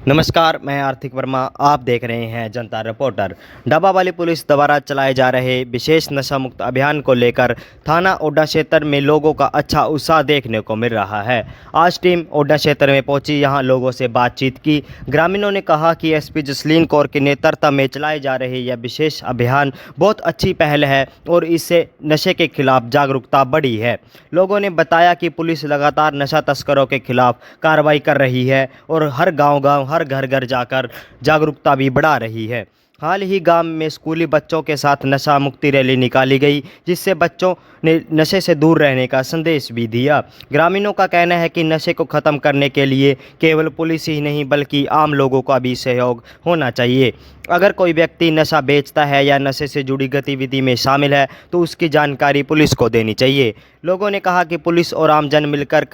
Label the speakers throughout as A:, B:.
A: नमस्कार, मैं आर्थिक वर्मा। आप देख रहे हैं जनता रिपोर्टर। डब्बावाली पुलिस द्वारा चलाए जा रहे विशेष नशा मुक्त अभियान को लेकर थाना ओड्डा क्षेत्र में लोगों का अच्छा उत्साह देखने को मिल रहा है। आज टीम ओड्डा क्षेत्र में पहुंची, यहां लोगों से बातचीत की। ग्रामीणों ने कहा कि एसपी जसलीन कौर के नेतृत्व में चलाए जा रहे यह विशेष अभियान बहुत अच्छी पहल है और इससे नशे के खिलाफ जागरूकता बढ़ी है। लोगों ने बताया कि पुलिस लगातार नशा तस्करों के खिलाफ कार्रवाई कर रही है और हर गांव हर घर घर जाकर जागरूकता भी बढ़ा रही है। हाल ही गांव में स्कूली बच्चों के साथ नशा मुक्ति रैली निकाली गई, जिससे बच्चों ने नशे से दूर रहने का संदेश भी दिया। ग्रामीणों का कहना है कि नशे को ख़त्म करने के लिए केवल पुलिस ही नहीं बल्कि आम लोगों का भी सहयोग होना चाहिए। अगर कोई व्यक्ति नशा बेचता है या नशे से जुड़ी गतिविधि में शामिल है तो उसकी जानकारी पुलिस को देनी चाहिए। लोगों ने कहा कि पुलिस और आमजन मिलकर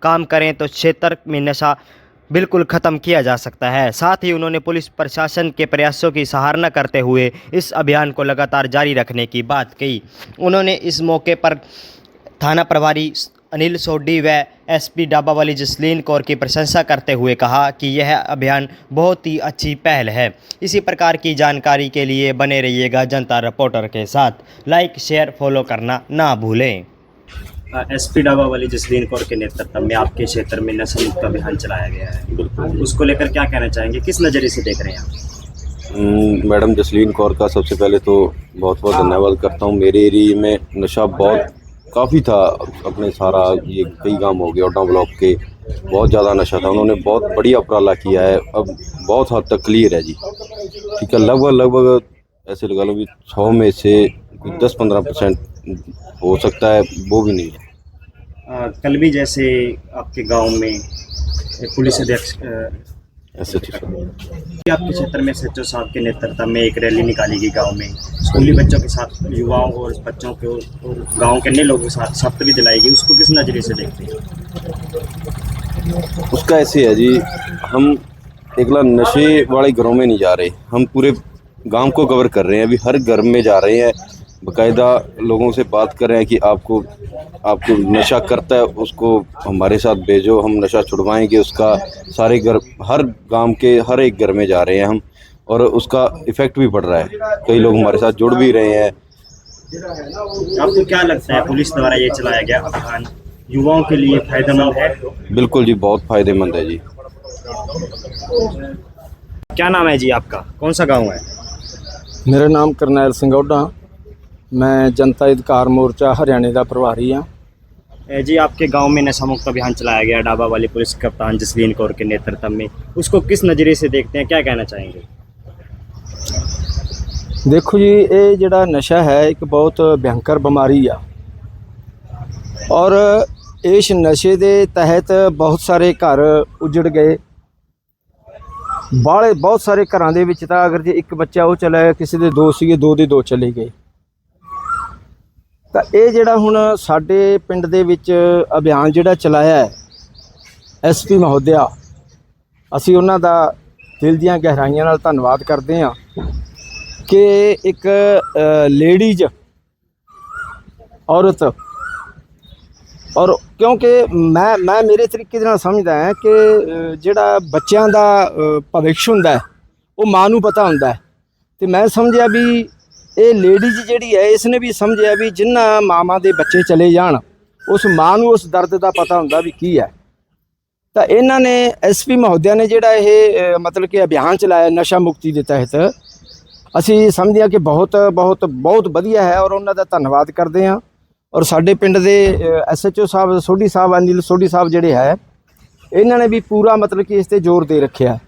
A: काम करें तो क्षेत्र में नशा बिल्कुल ख़त्म किया जा सकता है। साथ ही उन्होंने पुलिस प्रशासन के प्रयासों की सराहना करते हुए इस अभियान को लगातार जारी रखने की बात कही। उन्होंने इस मौके पर थाना प्रभारी अनिल सोडी व एसपी डब्बावाली जसलीन कौर की प्रशंसा करते हुए कहा कि यह अभियान बहुत ही अच्छी पहल है। इसी प्रकार की जानकारी के लिए बने रहिएगा जनता रिपोर्टर के साथ। लाइक, शेयर, फॉलो करना ना भूलें। एसपी डब्बावाली जसलीन कौर के नेतृत्व में आपके क्षेत्र में नशा मुक्त अभियान चलाया गया है, बिल्कुल उसको लेकर क्या कहना चाहेंगे, किस नज़रिए से देख रहे हैं आप?
B: मैडम जसलीन कौर का सबसे पहले तो बहुत बहुत धन्यवाद करता हूँ। मेरे एरिया में नशा बहुत काफ़ी था, अपने सारा ये कई गांव हो गए ओड्डा ब्लॉक के, बहुत ज़्यादा नशा था। उन्होंने बहुत बढ़िया उपराला किया है, अब बहुत हद तक क्लियर है जी। ठीक है, लगभग ऐसे लगा लो कि 100 में से 10-15% हो सकता है, वो भी नहीं है।
A: कल भी जैसे आपके गांव में पुलिस अध्यक्ष आपके क्षेत्र में एसएचओ साहब के नेतृत्व में एक रैली निकाली गई गांव में, स्कूली बच्चों के साथ युवाओं और बच्चों को और गांव के अन्य लोगों के साथ शपथ भी दिलाई गई, उसको किस नज़रिए से देखते हैं?
B: उसका ऐसे है जी, हम एकला नशे वाले घरों में नहीं जा रहे, हम पूरे गांव को कवर कर रहे हैं। अभी हर घर में जा रहे हैं, बाकायदा लोगों से बात कर रहे हैं कि आपको नशा करता है उसको हमारे साथ भेजो, हम नशा छुड़वाएंगे उसका। सारे घर, हर गांव के हर एक घर में जा रहे हैं हम, और उसका इफ़ेक्ट भी पड़ रहा है। कई लोग हमारे साथ जुड़ भी रहे हैं।
A: आपको क्या लगता है पुलिस द्वारा ये चलाया गया अभियान युवाओं के लिए फायदेमंद है?
B: बिल्कुल जी, बहुत फायदेमंद है जी।
A: क्या नाम है जी आपका, कौन सा गाँव है?
C: मेरा नाम करनैल सिंह ओड्डा, मैं जनता अधिकार मोर्चा हरियाणा का प्रभारी हाँ
A: जी। आपके गांव में नशा मुक्त अभियान चलाया गया डब्बावाली पुलिस कप्तान जसलीन कौर के नेतृत्व में, उसको किस नज़रिए से देखते हैं, क्या कहना चाहेंगे?
C: देखो जी, ये जिहड़ा नशा है एक बहुत भयंकर बीमारी आ, और इस नशे के तहत बहुत सारे घर उजड़ गए। बहुत सारे घरां दे विच तां अगर जे एक बच्चा वो चला गया, किसी दे दो सीगे, दो दे दो चले गए। ਤਾਂ ਇਹ ਜਿਹੜਾ ਹੁਣ ਸਾਡੇ ਪਿੰਡ ਦੇ ਵਿੱਚ ਅਭਿਆਨ ਜਿਹੜਾ ਚਲਾਇਆ ਹੈ ਐਸਪੀ ਮਹੋਦਿਆ, ਅਸੀਂ ਉਹਨਾਂ ਦਾ ਦਿਲ ਦੀਆਂ ਗਹਿਰਾਈਆਂ ਨਾਲ ਧੰਨਵਾਦ ਕਰਦੇ ਹਾਂ ਕਿ ਇੱਕ ਲੇਡੀਜ਼ ਔਰਤ, ਔਰ ਕਿਉਂਕਿ ਮੈਂ ਮੇਰੇ ਤਰੀਕੇ ਦੇ ਨਾਲ ਸਮਝਦਾ ਹਾਂ ਕਿ ਜਿਹੜਾ ਬੱਚਿਆਂ ਦਾ ਭਵਿੱਖ ਹੁੰਦਾ ਉਹ ਮਾਂ ਨੂੰ ਪਤਾ ਹੁੰਦਾ ਹੈ, ਤੇ ਮੈਂ ਸਮਝਿਆ ਵੀ ਇਹ ਲੇਡੀਜ਼ ਜਿਹੜੀ ਹੈ ਇਸਨੇ ਵੀ ਸਮਝਿਆ ਵੀ ਜਿਨ੍ਹਾਂ ਮਾਵਾਂ ਦੇ ਬੱਚੇ ਚਲੇ ਜਾਣ ਉਸ ਮਾਂ ਨੂੰ ਉਸ ਦਰਦ ਦਾ ਪਤਾ ਹੁੰਦਾ ਵੀ ਕੀ ਹੈ। ਤਾਂ ਇਹਨਾਂ ਨੇ ਐਸਪੀ ਮਹੋਦਿਆ ਨੇ ਜਿਹੜਾ ਇਹ ਮਤਲਬ ਕਿ ਅਭਿਆਨ ਚਲਾਇਆ ਨਸ਼ਾ ਮੁਕਤੀ ਦੇ ਤਹਿਤ, ਅਸੀਂ ਸਮਝਦੇ ਹਾਂ ਕਿ ਬਹੁਤ ਬਹੁਤ ਬਹੁਤ ਵਧੀਆ ਹੈ, ਔਰ ਉਹਨਾਂ ਦਾ ਧੰਨਵਾਦ ਕਰਦੇ ਹਾਂ। ਔਰ ਸਾਡੇ ਪਿੰਡ ਦੇ ਐਸਐਚਓ ਸਾਹਿਬ ਸੋਢੀ ਸਾਹਿਬ, ਅਨਿਲ ਸੋਢੀ ਸਾਹਿਬ ਜਿਹੜੇ ਹੈ, ਇਹਨਾਂ ਨੇ ਵੀ ਪੂਰਾ ਮਤਲਬ ਕਿ ਇਸ 'ਤੇ ਜ਼ੋਰ ਦੇ ਰੱਖਿਆ।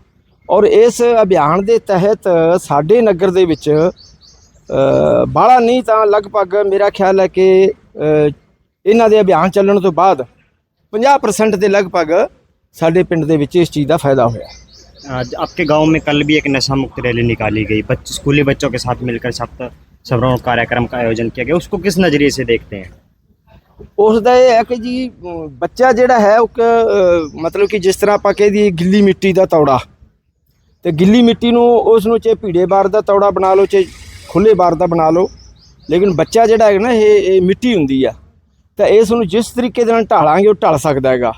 C: ਔਰ ਇਸ ਅਭਿਆਨ ਦੇ ਤਹਿਤ ਸਾਡੇ ਨਗਰ ਦੇ ਵਿੱਚ ਬਾਹਲਾ ਨਹੀਂ ਤਾਂ ਲਗਭਗ ਮੇਰਾ ਖਿਆਲ ਹੈ ਕਿ ਇਹਨਾਂ ਦੇ ਅਭਿਆਨ ਚੱਲਣ ਤੋਂ ਬਾਅਦ 50% ਦੇ ਲਗਭਗ ਸਾਡੇ ਪਿੰਡ ਦੇ ਵਿੱਚ ਇਸ चीज़ का फायदा होया।
A: आपके गांव में कल भी एक नशा मुक्त रैली निकाली गई, स्कूली बच्चों के साथ मिलकर शपथ समारोह कार्यक्रम का आयोजन किया गया, उसको किस नज़रिए से देखते हैं?
C: उसका ये है कि जी बच्चा जिहड़ा है मतलब कि जिस तरह ਆਪਾਂ ਕਹਿ ਦਈਏ ਗਿੱਲੀ ਮਿੱਟੀ ਦਾ ਤੌੜਾ, ਤੇ ਗਿੱਲੀ ਮਿੱਟੀ ਨੂੰ ਉਸ ਨੂੰ ਚਾਹੇ ਭੀੜੇ ਬਾਰ ਦਾ ਤੌੜਾ ਬਣਾ ਲਓ ਚਾਹੇ ਖੁੱਲੇ ਬਾਰ ਦਾ ਬਣਾ ਲਓ, ਲੇਕਿਨ ਬੱਚਾ ਜਿਹੜਾ ਹੈ ਨਾ ਇਹ ਮਿੱਟੀ ਹੁੰਦੀ ਆ, ਤਾਂ ਇਸ ਨੂੰ ਜਿਸ ਤਰੀਕੇ ਦੇ ਨਾਲ ਢਾਲਾਂਗੇ ਉਹ ਢਲ ਸਕਦਾ ਹੈਗਾ।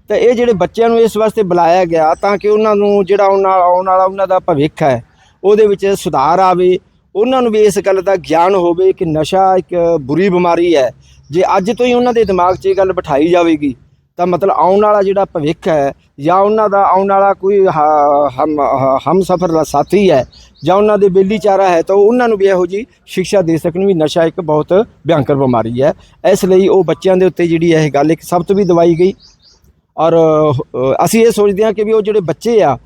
C: ਤਾਂ ਇਹ ਜਿਹੜੇ ਬੱਚਿਆਂ ਨੂੰ ਇਸ ਵਾਸਤੇ ਬੁਲਾਇਆ ਗਿਆ ਤਾਂ ਕਿ ਉਹਨਾਂ ਨੂੰ ਜਿਹੜਾ ਆਉਣ ਵਾਲਾ ਉਹਨਾਂ ਦਾ ਭਵਿੱਖ ਹੈ ਉਹਦੇ ਵਿੱਚ ਸੁਧਾਰ ਆਵੇ, ਉਹਨਾਂ ਨੂੰ ਵੀ ਇਸ ਗੱਲ ਦਾ ਗਿਆਨ ਹੋਵੇ ਕਿ ਨਸ਼ਾ ਇੱਕ ਬੁਰੀ ਬਿਮਾਰੀ ਹੈ। ਜੇ ਅੱਜ ਤੋਂ ਹੀ ਉਹਨਾਂ ਦੇ ਦਿਮਾਗ 'ਚ ਇਹ ਗੱਲ ਬਿਠਾਈ ਜਾਵੇਗੀ ਤਾਂ ਮਤਲਬ ਆਉਣ ਵਾਲਾ ਜਿਹੜਾ ਭਵਿੱਖ ਹੈ ਜਾਂ ਉਹਨਾਂ ਦਾ ਆਉਣ ਵਾਲਾ ਕੋਈ ਹਮਸਫਰ ਦਾ ਸਾਥੀ ਹੈ ਜਾਂ ਉਹਨਾਂ ਦੇ ਬੇਲੀ ਚਾਰਾ ਹੈ ਤਾਂ ਉਹਨਾਂ ਨੂੰ ਵੀ ਇਹੋ ਜਿਹੀ ਸਿੱਖਿਆ ਦੇ ਸਕਣ ਵੀ ਨਸ਼ਾ ਇੱਕ ਬਹੁਤ ਭਿਆਨਕ ਬਿਮਾਰੀ ਹੈ। ਇਸ ਲਈ ਉਹ ਬੱਚਿਆਂ ਦੇ ਉੱਤੇ ਜਿਹੜੀ ਇਹ ਗੱਲ ਇੱਕ ਸਬਕ ਵੀ ਦਵਾਈ ਗਈ ਔਰ ਅਸੀਂ ਇਹ ਸੋਚਦੇ ਹਾਂ ਕਿ ਵੀ ਉਹ ਜਿਹੜੇ ਬੱਚੇ ਆ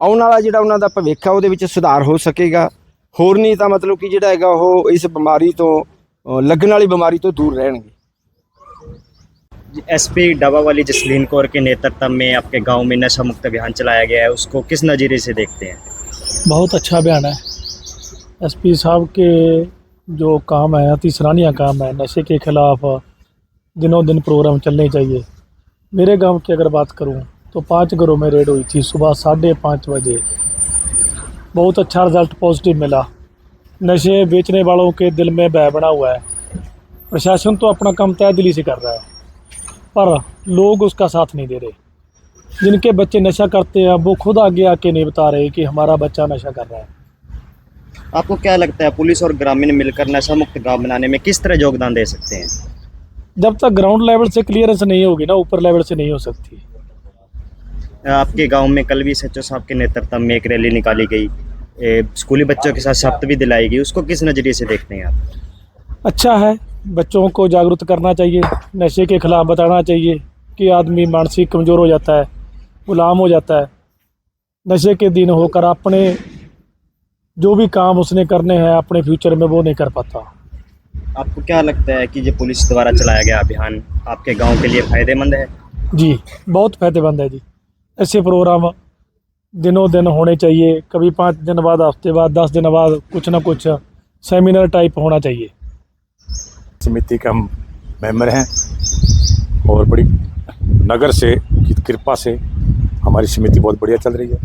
C: ਆਉਣ ਵਾਲਾ ਜਿਹੜਾ ਉਹਨਾਂ ਦਾ ਭਵਿੱਖ ਆ ਉਹਦੇ ਵਿੱਚ ਸੁਧਾਰ ਹੋ ਸਕੇਗਾ। ਹੋਰ ਨਹੀਂ ਤਾਂ ਮਤਲਬ ਕਿ ਜਿਹੜਾ ਹੈਗਾ ਉਹ ਇਸ ਬਿਮਾਰੀ ਤੋਂ ਲੱਗਣ ਵਾਲੀ ਬਿਮਾਰੀ ਤੋਂ दूर रहेंगे।
A: एसपी डबा वाली जसलीन कौर के नेतृत्व में आपके गांव में नशा मुक्त अभियान चलाया गया है, उसको किस नज़रिए से देखते हैं?
D: बहुत अच्छा अभियान है। एसपी साहब के जो काम है अति सराहनीय काम है। नशे के खिलाफ दिनों दिन प्रोग्राम चलने चाहिए। मेरे गांव की अगर बात करूं तो 5 घरों में रेड हुई थी सुबह 5:30 बजे। बहुत अच्छा रिजल्ट पॉजिटिव मिला। नशे बेचने वालों के दिल में भय बना हुआ है। प्रशासन तो अपना काम तय दिली से कर रहा है पर लोग उसका साथ नहीं दे रहे। जिनके बच्चे नशा करते हैं वो खुद आगे आके नहीं बता रहे कि हमारा बच्चा नशा कर रहा है।
A: आपको क्या लगता है पुलिस और ग्रामीण मिलकर नशा मुक्त गाँव बनाने में किस तरह योगदान दे सकते हैं?
D: जब तक ग्राउंड लेवल से क्लियरेंस नहीं होगी ना ऊपर लेवल से नहीं हो सकती।
A: आपके गांव में कल भी सचिव साहब के नेतृत्व में एक रैली निकाली गई, स्कूली बच्चों के साथ शपथ भी दिलाई गई, उसको किस नज़रिए से देखते हैं आप?
D: अच्छा है, बच्चों को जागरूक करना चाहिए, नशे के खिलाफ बताना चाहिए कि आदमी मानसिक कमज़ोर हो जाता है, गुलाम हो जाता है। नशे के दिन होकर अपने जो भी काम उसने करने हैं अपने फ्यूचर में वो नहीं कर पाता।
A: आपको क्या लगता है कि जो पुलिस द्वारा चलाया गया अभियान आपके गांव के लिए फ़ायदेमंद है?
D: जी बहुत फ़ायदेमंद है जी। ऐसे प्रोग्राम दिनों दिन होने चाहिए। कभी 5 दिन बाद, हफ्ते बाद, 10 दिन बाद कुछ ना कुछ सेमिनार टाइप होना चाहिए।
E: समिति के हम मेंबर हैं और बड़ी नगर से की कृपा से हमारी समिति बहुत बढ़िया चल रही है।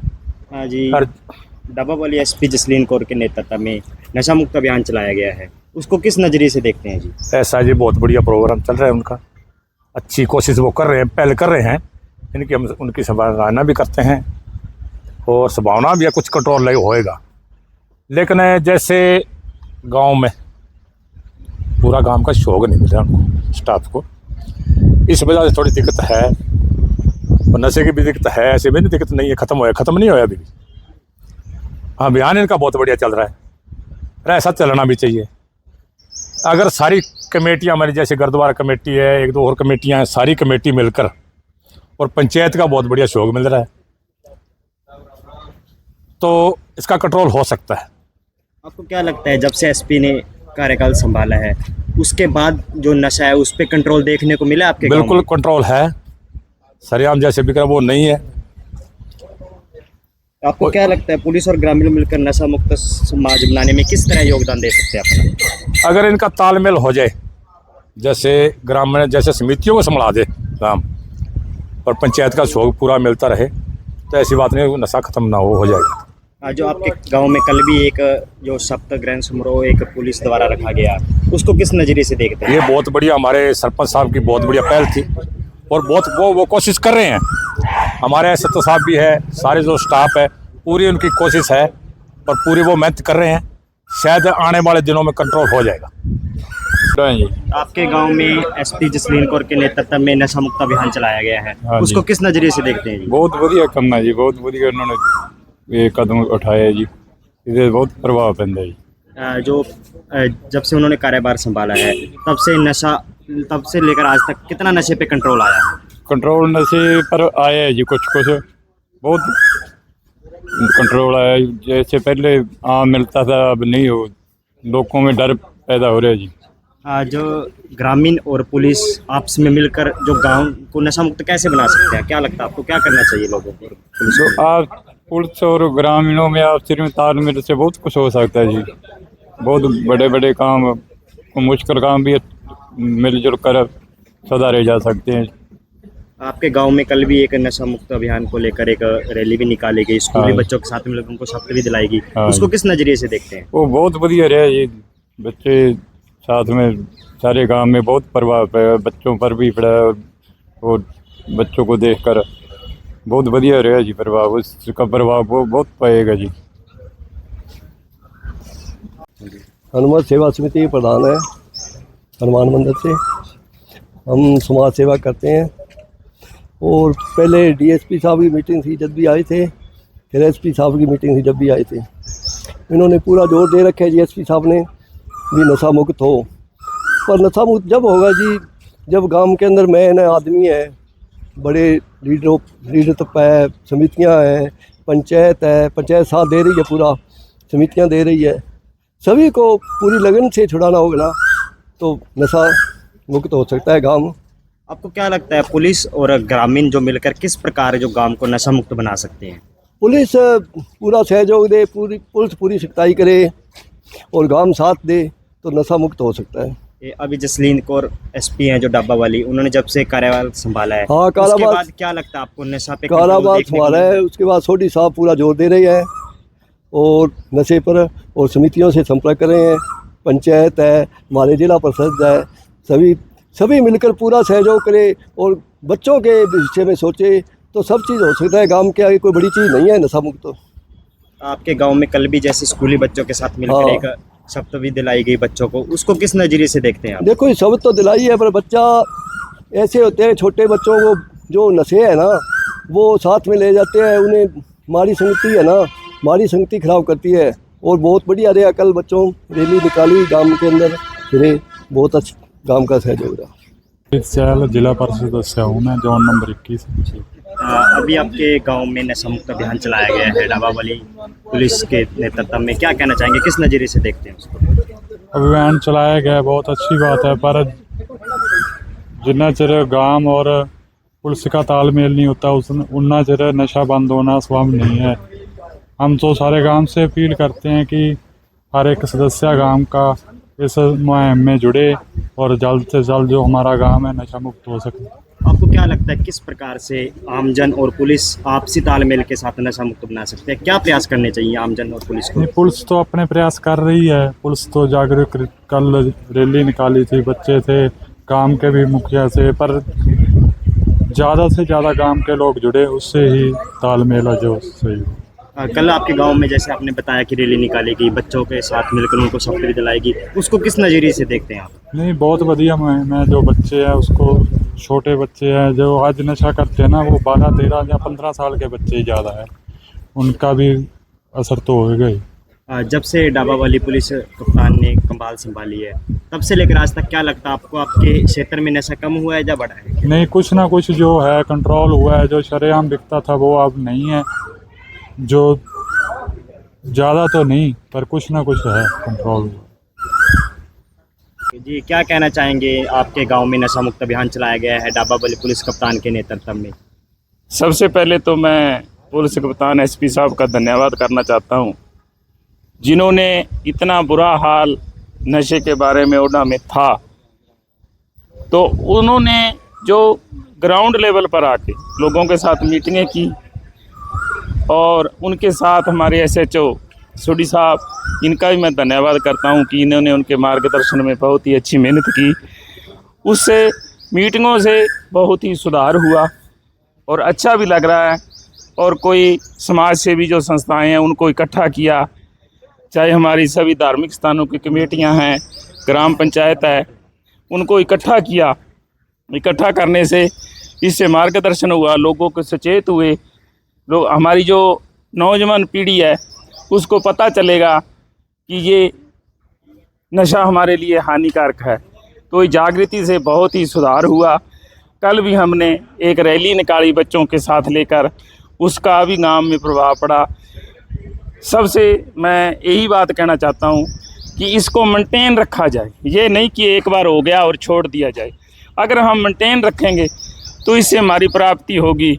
A: हाँ जी,
E: हर
A: डबा वाली एसपी जसलीन कौर के नेतृत्व में नशा मुक्त अभियान चलाया गया है, उसको किस नज़रिए से देखते हैं जी?
E: ऐसा जी बहुत बढ़िया प्रोग्राम चल रहा है उनका। अच्छी कोशिश वो कर रहे हैं, पहल कर रहे हैं। इनकी हम उनकी सराहना भी करते हैं और संभावना भी है कुछ कंट्रोल नहीं होएगा। लेकिन जैसे गांव में पूरा गांव का शौक नहीं मिल रहा उनको, स्टाफ को, इस वजह से थोड़ी दिक्कत है। और नशे की भी दिक्कत है, ऐसे भी नहीं दिक्कत नहीं है, ख़त्म नहीं होया अभी भी। अभियान इनका बहुत बढ़िया चल रहा है और ऐसा चलना भी चाहिए। अगर सारी कमेटियाँ हमारी जैसे गुरुद्वारा कमेटी है, 1-2 और कमेटियाँ हैं, सारी कमेटी मिलकर और पंचायत का बहुत बढ़िया शौक मिल रहा है तो इसका कंट्रोल हो सकता है।
A: आपको क्या लगता है जब से एसपी ने कार्यकाल संभाला है उसके बाद जो नशा है उस पर कंट्रोल देखने को मिला आपके गांव
E: बिल्कुल
A: में?
E: कंट्रोल है, सरेआम जैसे बिक रहा वो नहीं है।
A: आपको क्या लगता है पुलिस और ग्रामीण मिलकर नशा मुक्त समाज बनाने में किस तरह योगदान दे सकते हैं अपना?
E: अगर इनका तालमेल हो जाए, जैसे ग्रामीण जैसे समितियों को संभाला दे काम और पंचायत का शौक पूरा मिलता रहे तो ऐसी बात नहीं नशा खत्म ना हो जाएगा।
A: जो आपके गांव में कल भी एक जो सप्ताह ग्रहण समारोह एक पुलिस द्वारा रखा गया, उसको किस नज़रिए से देखते हैं?
E: ये बहुत बढ़िया, हमारे सरपंच साहब की बहुत बढ़िया पहल थी और बहुत वो कोशिश कर रहे हैं। हमारे सत्ता साहब भी है, सारे जो स्टाफ है पूरी उनकी कोशिश है और पूरी वो मेहनत कर रहे हैं। शायद आने वाले दिनों में कंट्रोल हो जाएगा।
A: आपके गांव में एसपी जसलीन कौर के नेतृत्व में नशा मुक्त अभियान चलाया गया है,
F: हाँ
A: उसको
F: जी।
A: किस नज़रिए से देखते हैं जी?
F: बहुत बढ़िया काम है जी, बहुत बढ़िया उन्होंने ये कदम उठाया जी, इससे बहुत प्रभाव पैदा जी।
A: जब से उन्होंने कार्यभार संभाला है तब से लेकर आज तक कितना नशे पे कंट्रोल आया है?
F: कंट्रोल नशे पर आया है जी, कुछ बहुत कंट्रोल आया है। जैसे पहले आम मिलता था अब नहीं हो, लोगों में डर पैदा हो रहा है जी।
A: जो ग्रामीण और पुलिस आपस में मिलकर जो गांव को नशा मुक्त कैसे बना सकते हैं, क्या लगता है आपको, क्या करना चाहिए लोगों को, पुलिस को?
F: तो आप पुलिस और ग्रामीणों में आपस में तालमेल से बहुत कुछ हो सकता है जी। बहुत बड़े बड़े काम, मुश्किल काम भी मिलजुल कर सुधारे जा सकते हैं।
A: आपके गांव में कल भी एक नशा मुक्त अभियान को लेकर एक रैली भी निकाली गई, स्कूली
F: हाँ।
A: बच्चों के साथ मिलकर उनको शपथ भी दिलाई गई,
F: हाँ।
A: उसको किस नज़रिए से देखते हैं?
F: वो बहुत बढ़िया रहा ये, बच्चे साथ में सारे गांव में बहुत प्रभाव पड़ा, बच्चों पर भी पड़ा और बच्चों को देखकर बहुत बढ़िया रहा जी प्रभाव, उसका प्रभाव बहुत पड़ेगा जी।
G: हनुमान सेवा समिति के प्रधान है हनुमान मंदिर से। हम समाज सेवा करते हैं और पहले डीएसपी साहब की मीटिंग थी जब भी आए थे, फिर एसपी साहब की मीटिंग थी जब भी आए थे। इन्होंने पूरा जोर दे रखा है जी एसपी साहब ने भी नशा मुक्त हो। पर नशा मुक्त जब होगा जी जब गांव के अंदर मेन आदमी है, बड़े लीडरशिप है, समितियां हैं, पंचायत है, पंचायत साथ दे रही है, पूरा समितियां दे रही है, सभी को पूरी लगन से छुड़ाना होगा ना तो नशा मुक्त हो सकता है गांव।
A: आपको क्या लगता है पुलिस और ग्रामीण जो मिलकर किस प्रकार जो गांव को नशा मुक्त बना सकते हैं?
G: पुलिस पूरा सहयोग दे, पुलिस पूरी सख्ताई करे और गांव साथ दे तो नशा मुक्त हो सकता है।
A: ये अभी जसलीन कौर एसपी हैं जो डब्बा वाली, उन्होंने जब से कार्यभार संभाला है,
G: हाँ,
A: उसके
G: कालाबाज
A: बाद क्या लगता है आपको नशा पे
G: कालाबाज संभाला है। उसके बाद सोडी साहब पूरा जोर दे रहे हैं और नशे पर और समितियों से संपर्क कर रहे हैं। पंचायत है, हमारे जिला परिषद है, सभी मिलकर पूरा सहयोग करें और बच्चों के विषय में सोचे तो सब चीज़ हो सकता है। गांव के आगे कोई बड़ी चीज़ नहीं है नशा मुक्त। तो
A: आपके गांव में कल भी जैसे स्कूली बच्चों के साथ मिलकर
G: हाँ।
A: एक शब्द भी दिलाई गई बच्चों को, उसको किस नजरिए से देखते हैं आप?
G: देखो ये सब तो दिलाई है, पर बच्चा ऐसे होते हैं छोटे बच्चों को जो नशे है ना वो साथ में ले जाते हैं, उन्हें माड़ी संगति है ना, माड़ी संगति खराब करती है। और बहुत बढ़िया रहा कल बच्चों रैली निकाली गांव के अंदर, फिर बहुत अच्छा गांव का सहयोग रहा।
F: जिला परिषद सदस्य हूँ मैं, जोन नंबर 21।
A: अभी आपके गांव में नशा मुक्त अभियान चलाया गया है डब्बा वाली पुलिस के नेतृत्व में, क्या कहना चाहेंगे, किस नज़रिए से देखते हैं उसको?
F: अभियान चलाया गया है, बहुत अच्छी बात है, पर जितना चिर गांव और पुलिस का तालमेल नहीं होता उतना चिर नशा बंद होना संभव नहीं है। हम तो सारे गांव से अपील करते हैं कि हर एक सदस्य गांव का इस मुहिम में जुड़े और जल्द से जल्द जो हमारा गांव है नशा मुक्त हो सके।
A: आपको क्या लगता है किस प्रकार से आमजन और पुलिस आपसी तालमेल के साथ नशा मुक्त बना सकते हैं? क्या प्रयास करने चाहिए आमजन और पुलिस को?
F: पुलिस तो अपने प्रयास कर रही है, पुलिस तो जागरूक, कल रैली निकाली थी, बच्चे थे, गांव के भी मुखिया से, पर ज़्यादा से ज़्यादा गांव के लोग जुड़े, उससे ही तालमेल है जो सही।
A: कल आपके गांव में जैसे आपने बताया कि रैली निकाली गई, बच्चों के साथ मिलकर उनको शपथ भी दिलाएगी, उसको किस नज़रिए से देखते हैं आप?
F: नहीं, बहुत बढ़िया मैं जो बच्चे हैं उसको, छोटे बच्चे हैं जो आज नशा करते हैं ना, वो 12, 13 या 15 साल के बच्चे ही ज़्यादा है, उनका भी असर तो होगा ही।
A: जब से डब्बा वाली पुलिस कप्तान ने कमाल संभाली है तब से लेकर आज तक क्या लगता है आपको, आपके क्षेत्र में नशा कम हुआ है या बढ़ा है?
F: नहीं, कुछ ना कुछ जो है कंट्रोल हुआ है, जो शरेआम बिकता था वो अब नहीं है, जो ज़्यादा तो नहीं पर कुछ ना कुछ है कंट्रोल हुआ।
A: जी, क्या कहना चाहेंगे, आपके गांव में नशा मुक्त अभियान चलाया गया है डब्बा वाली पुलिस कप्तान के नेतृत्व में?
H: सबसे पहले तो मैं पुलिस कप्तान एसपी साहब का धन्यवाद करना चाहता हूं, जिन्होंने इतना बुरा हाल नशे के बारे में ओडा में था, तो उन्होंने जो ग्राउंड लेवल पर आके लोगों के साथ मीटिंगें की और उनके साथ हमारे एसएचओ सोडी साहब, इनका भी मैं धन्यवाद करता हूं कि इन्होंने उनके मार्गदर्शन में बहुत ही अच्छी मेहनत की। उससे मीटिंगों से बहुत ही सुधार हुआ और अच्छा भी लग रहा है। और कोई समाज सेवी जो संस्थाएं हैं उनको इकट्ठा किया, चाहे हमारी सभी धार्मिक स्थानों की कमेटियां हैं, ग्राम पंचायत है, उनको इकट्ठा किया। इकट्ठा करने से इससे मार्गदर्शन हुआ, लोगों को सचेत हुए, लोग, हमारी जो नौजवान पीढ़ी है उसको पता चलेगा कि ये नशा हमारे लिए हानिकारक है। तो इस जागृति से बहुत ही सुधार हुआ। कल भी हमने एक रैली निकाली बच्चों के साथ लेकर, उसका भी गांव में प्रभाव पड़ा। सबसे मैं यही बात कहना चाहता हूं कि इसको मेंटेन रखा जाए, ये नहीं कि एक बार हो गया और छोड़ दिया जाए। अगर हम मेंटेन रखेंगे तो इससे हमारी प्राप्ति होगी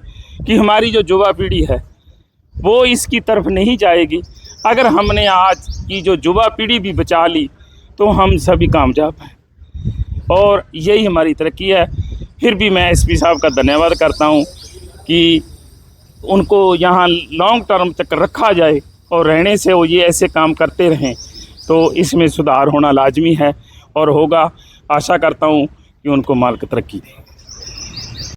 H: कि हमारी जो युवा पीढ़ी है वो इसकी तरफ नहीं जाएगी। अगर हमने आज की जो युवा पीढ़ी भी बचा ली तो हम सभी कामयाब हैं और यही हमारी तरक्की है। फिर भी मैं एसपी साहब का धन्यवाद करता हूं कि उनको यहाँ लॉन्ग टर्म तक रखा जाए और रहने से वो ये ऐसे काम करते रहें, तो इसमें सुधार होना लाजमी है और होगा। आशा करता हूँ कि उनको मार्ग तरक्की दें।